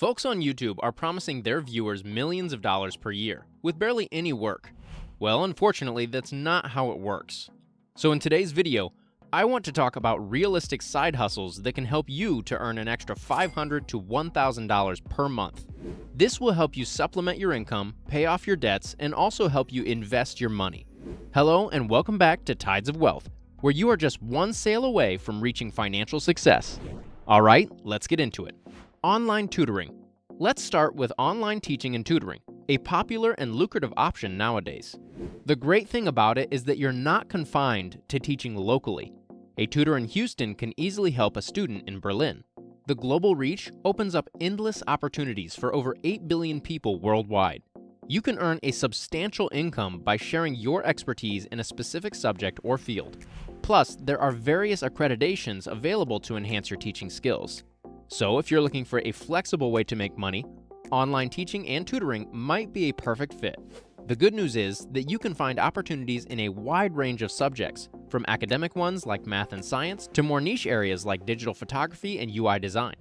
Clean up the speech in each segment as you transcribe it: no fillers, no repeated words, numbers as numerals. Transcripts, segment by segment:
Folks on YouTube are promising their viewers millions of dollars per year, with barely any work. Well, unfortunately, that's not how it works. So in today's video, I want to talk about realistic side hustles that can help you to earn an extra $500 to $1,000 per month. This will help you supplement your income, pay off your debts, and also help you invest your money. Hello, and welcome back to Tides of Wealth, where you are just one sale away from reaching financial success. All right, let's get into it. Online tutoring. Let's start with online teaching and tutoring, a popular and lucrative option nowadays. The great thing about it is that you're not confined to teaching locally. A tutor in Houston can easily help a student in Berlin. The global reach opens up endless opportunities for over 8 billion people worldwide. You can earn a substantial income by sharing your expertise in a specific subject or field. Plus, there are various accreditations available to enhance your teaching skills. So if you're looking for a flexible way to make money, online teaching and tutoring might be a perfect fit. The good news is that you can find opportunities in a wide range of subjects, from academic ones like math and science to more niche areas like digital photography and UI design.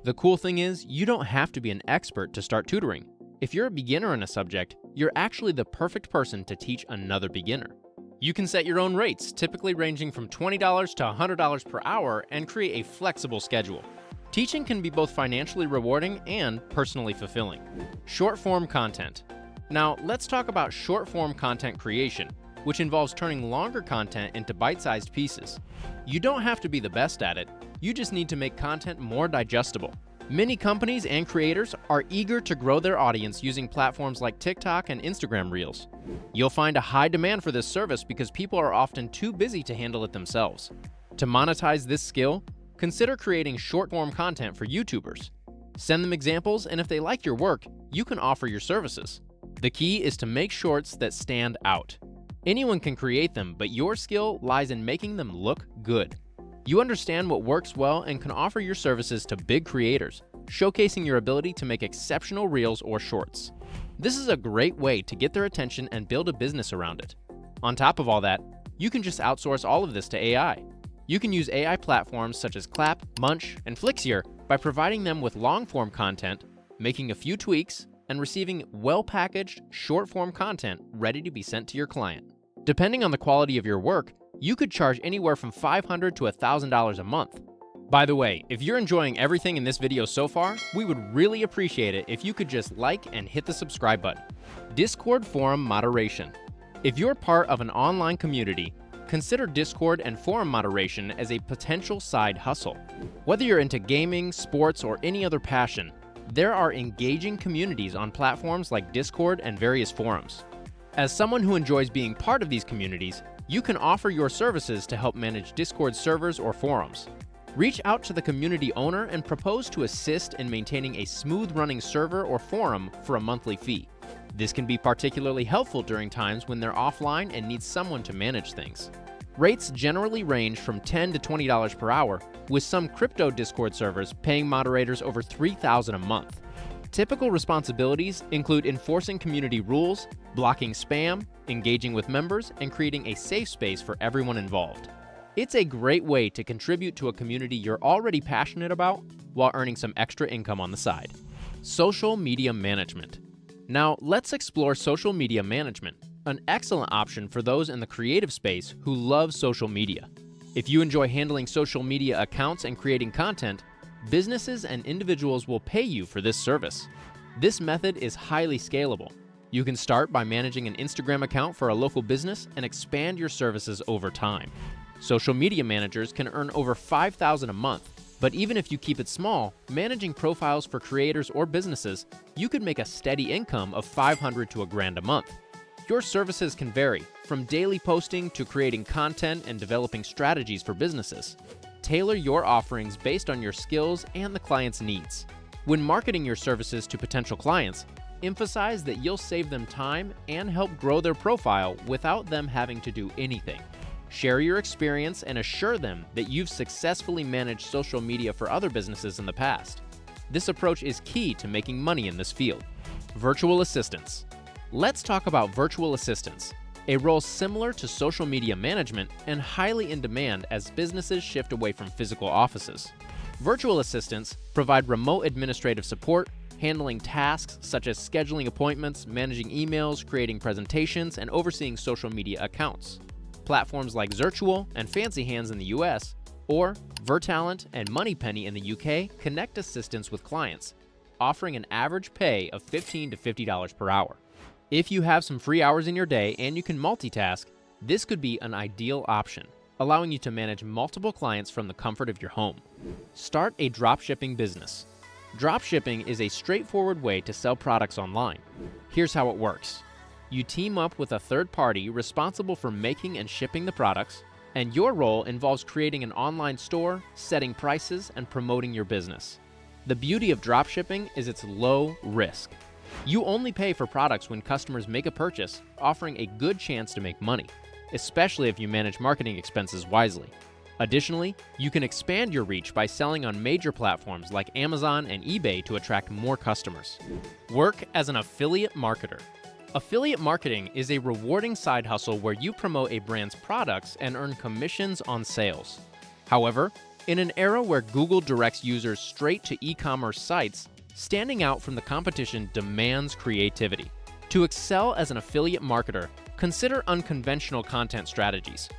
The cool thing is, you don't have to be an expert to start tutoring. If you're a beginner in a subject, you're actually the perfect person to teach another beginner. You can set your own rates, typically ranging from $20 to $100 per hour, and create a flexible schedule. Teaching can be both financially rewarding and personally fulfilling. Short-form content. Now, let's talk about short-form content creation, which involves turning longer content into bite-sized pieces. You don't have to be the best at it, you just need to make content more digestible. Many companies and creators are eager to grow their audience using platforms like TikTok and Instagram Reels. You'll find a high demand for this service because people are often too busy to handle it themselves. To monetize this skill, consider creating short-form content for YouTubers. Send them examples, and if they like your work, you can offer your services. The key is to make shorts that stand out. Anyone can create them, but your skill lies in making them look good. You understand what works well and can offer your services to big creators, showcasing your ability to make exceptional reels or shorts. This is a great way to get their attention and build a business around it. On top of all that, you can just outsource all of this to AI. You can use AI platforms such as Clap, Munch, and Flixier by providing them with long-form content, making a few tweaks, and receiving well-packaged, short-form content ready to be sent to your client. Depending on the quality of your work, you could charge anywhere from $500 to $1,000 a month. By the way, if you're enjoying everything in this video so far, we would really appreciate it if you could just like and hit the subscribe button. Discord forum moderation. If you're part of an online community, consider Discord and forum moderation as a potential side hustle. Whether you're into gaming, sports, or any other passion, there are engaging communities on platforms like Discord and various forums. As someone who enjoys being part of these communities, you can offer your services to help manage Discord servers or forums. Reach out to the community owner and propose to assist in maintaining a smooth-running server or forum for a monthly fee. This can be particularly helpful during times when they're offline and need someone to manage things. Rates generally range from $10 to $20 per hour, with some crypto Discord servers paying moderators over $3,000 a month. Typical responsibilities include enforcing community rules, blocking spam, engaging with members, and creating a safe space for everyone involved. It's a great way to contribute to a community you're already passionate about while earning some extra income on the side. Social media management. Now, let's explore social media management, an excellent option for those in the creative space who love social media. If you enjoy handling social media accounts and creating content, businesses and individuals will pay you for this service. This method is highly scalable. You can start by managing an Instagram account for a local business and expand your services over time. Social media managers can earn over $5,000 a month. But even if you keep it small, managing profiles for creators or businesses, you could make a steady income of $500 to $1,000 a month. Your services can vary, from daily posting to creating content and developing strategies for businesses. Tailor your offerings based on your skills and the client's needs. When marketing your services to potential clients, emphasize that you'll save them time and help grow their profile without them having to do anything. Share your experience and assure them that you've successfully managed social media for other businesses in the past. This approach is key to making money in this field. Virtual assistants. Let's talk about virtual assistants, a role similar to social media management and highly in demand as businesses shift away from physical offices. Virtual assistants provide remote administrative support, handling tasks such as scheduling appointments, managing emails, creating presentations, and overseeing social media accounts. Platforms like Zirtual and Fancy Hands in the US, or Vertalent and Moneypenny in the UK connect assistants with clients, offering an average pay of $15 to $50 per hour. If you have some free hours in your day and you can multitask, this could be an ideal option, allowing you to manage multiple clients from the comfort of your home. Start a dropshipping business. Dropshipping is a straightforward way to sell products online. Here's how it works. You team up with a third party responsible for making and shipping the products, and your role involves creating an online store, setting prices, and promoting your business. The beauty of dropshipping is its low risk. You only pay for products when customers make a purchase, offering a good chance to make money, especially if you manage marketing expenses wisely. Additionally, you can expand your reach by selling on major platforms like Amazon and eBay to attract more customers. Work as an affiliate marketer. Affiliate marketing is a rewarding side hustle where you promote a brand's products and earn commissions on sales. However, in an era where Google directs users straight to e-commerce sites, standing out from the competition demands creativity. To excel as an affiliate marketer, consider unconventional content strategies.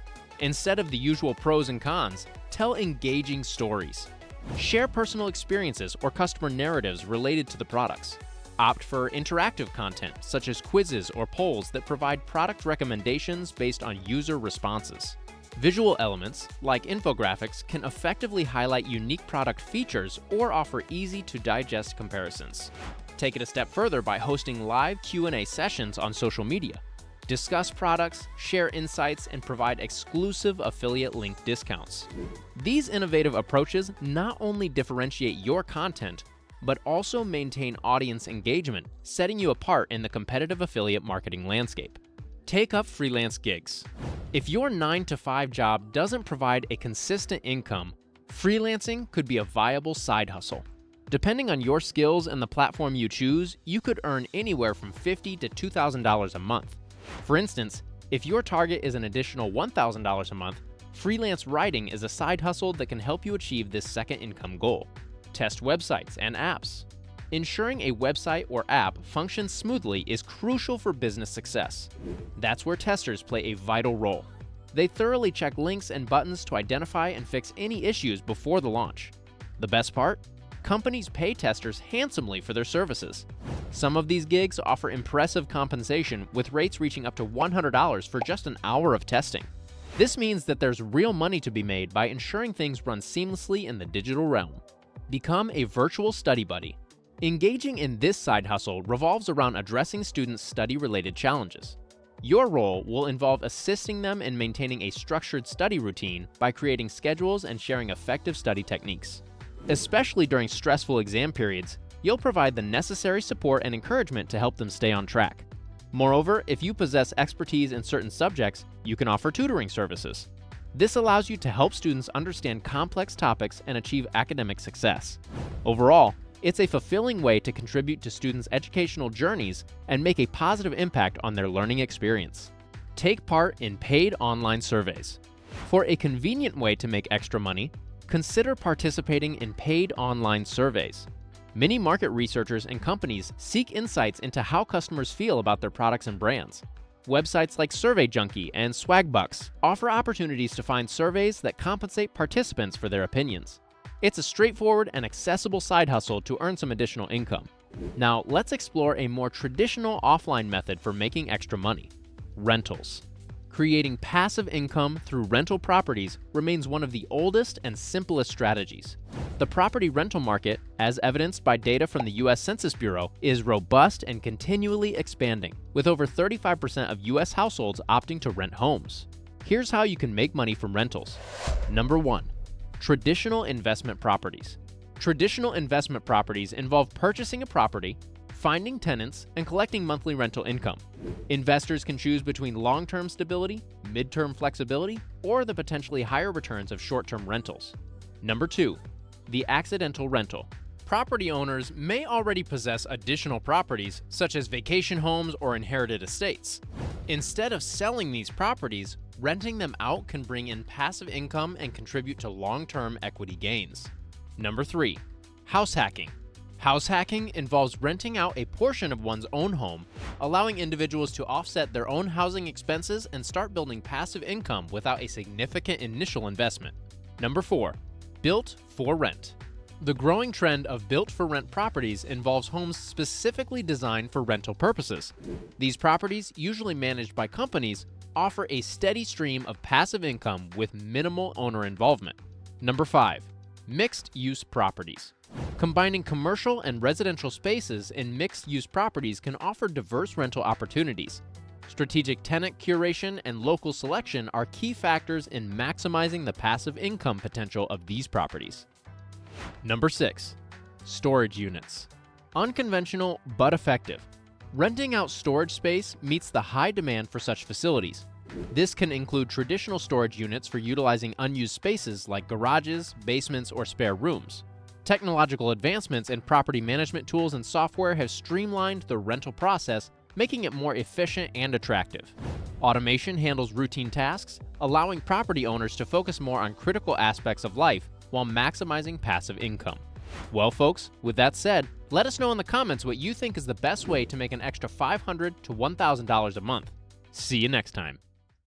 Instead of the usual pros and cons, tell engaging stories. Share personal experiences or customer narratives related to the products. Opt for interactive content, such as quizzes or polls that provide product recommendations based on user responses. Visual elements, like infographics, can effectively highlight unique product features or offer easy-to-digest comparisons. Take it a step further by hosting live Q&A sessions on social media. Discuss products, share insights, and provide exclusive affiliate link discounts. These innovative approaches not only differentiate your content, but also maintain audience engagement, setting you apart in the competitive affiliate marketing landscape. Take up freelance gigs. If your 9-to-5 job doesn't provide a consistent income, freelancing could be a viable side hustle. Depending on your skills and the platform you choose, you could earn anywhere from $50 to $2,000 a month. For instance, if your target is an additional $1,000 a month, freelance writing is a side hustle that can help you achieve this second income goal. Test websites and apps. Ensuring a website or app functions smoothly is crucial for business success. That's where testers play a vital role. They thoroughly check links and buttons to identify and fix any issues before the launch. The best part? Companies pay testers handsomely for their services. Some of these gigs offer impressive compensation, with rates reaching up to $100 for just an hour of testing. This means that there's real money to be made by ensuring things run seamlessly in the digital realm. Become a virtual study buddy. Engaging in this side hustle revolves around addressing students' study-related challenges. Your role will involve assisting them in maintaining a structured study routine by creating schedules and sharing effective study techniques. Especially during stressful exam periods, you'll provide the necessary support and encouragement to help them stay on track. Moreover, if you possess expertise in certain subjects, you can offer tutoring services. This allows you to help students understand complex topics and achieve academic success. Overall, it's a fulfilling way to contribute to students' educational journeys and make a positive impact on their learning experience. Take part in paid online surveys. For a convenient way to make extra money, consider participating in paid online surveys. Many market researchers and companies seek insights into how customers feel about their products and brands. Websites like Survey Junkie and Swagbucks offer opportunities to find surveys that compensate participants for their opinions. It's a straightforward and accessible side hustle to earn some additional income. Now, let's explore a more traditional offline method for making extra money: rentals. Creating passive income through rental properties remains one of the oldest and simplest strategies. The property rental market, as evidenced by data from the US Census Bureau, is robust and continually expanding, with over 35% of US households opting to rent homes. Here's how you can make money from rentals. Number 1. Traditional investment properties. Traditional investment properties involve purchasing a property, finding tenants, and collecting monthly rental income. Investors can choose between long-term stability, mid-term flexibility, or the potentially higher returns of short-term rentals. Number 2. The accidental rental. Property owners may already possess additional properties, such as vacation homes or inherited estates. Instead of selling these properties, renting them out can bring in passive income and contribute to long-term equity gains. Number 3. House hacking. House hacking involves renting out a portion of one's own home, allowing individuals to offset their own housing expenses and start building passive income without a significant initial investment. Number 4. Built for rent. The growing trend of built-for-rent properties involves homes specifically designed for rental purposes. These properties, usually managed by companies, offer a steady stream of passive income with minimal owner involvement. Number 5. Mixed-use properties. Combining commercial and residential spaces in mixed-use properties can offer diverse rental opportunities. Strategic tenant curation and local selection are key factors in maximizing the passive income potential of these properties. Number 6. Storage units. Unconventional but effective. Renting out storage space meets the high demand for such facilities. This can include traditional storage units for utilizing unused spaces like garages, basements, or spare rooms. Technological advancements in property management tools and software have streamlined the rental process, making it more efficient and attractive. Automation handles routine tasks, allowing property owners to focus more on critical aspects of life while maximizing passive income. Well, folks, with that said, let us know in the comments what you think is the best way to make an extra $500 to $1,000 a month. See you next time.